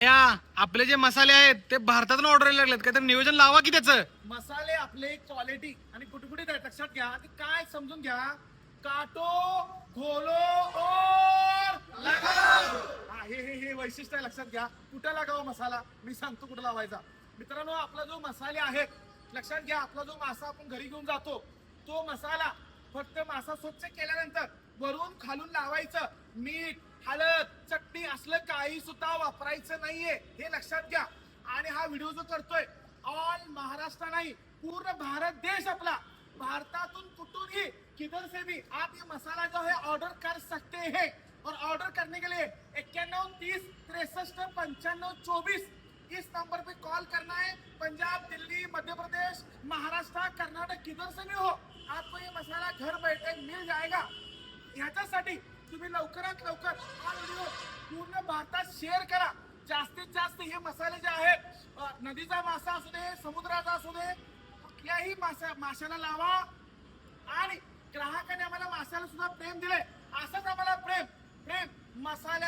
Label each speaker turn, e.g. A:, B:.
A: या आपले जे मसाले आहेत ते भारतातून ऑर्डर लागलेत काय तर नियोजन लावा की त्याचं.
B: मसाले आपले क्वालिटी आणि कुटकुटीत आहेत लक्षात घ्या आणि काय समजून घ्या. काटो खोलो और लगाओ. हा हे वैशिष्ट्य आहे लक्षात घ्या. कुठं लागावा मसाला मी सांगतो कुठं लावायचा. मित्रांनो आपला जो मसाले आहेत लक्षात घ्या. आपला जो मासा आपण घरी घेऊन जातो तो मसाला फक्त मासा स्वच्छ केल्यानंतर वरून खालून लावायचं. मीठ हळद चटणी असलं काही सुद्धा वापरायचं नाहीये हे लक्षात घ्या. आणि हा व्हिडिओ जो करतोय ऑल महाराष्ट्र नहीं पूर्ण भारत देश अपना भारतातून कुठूनही किधर से भी आप ये मसाला जो है ऑर्डर कर सकते हैं. और ऑर्डर करने के लिए 91 30 63 95 24 इस नंबर पे कॉल करना है. पंजाब दिल्ली मध्य प्रदेश महाराष्ट्र कर्नाटक किधर से भी हो आपको ये मसाला घर बैठे मिल जाएगा. ह्याच्यासाठी तुम्ही लवकरात लवकर हा व्हिडिओ पूर्ण भारतात शेअर करा. जास्तीत जास्त हे मसाले जे आहेत नदीचा मासा असू दे समुद्राचा असू दे कुठल्याही माशाला लावा. आणि ग्राहकाने आम्हाला माशाला सुद्धा प्रेम दिलंय असंच आम्हाला प्रेम मसाल्या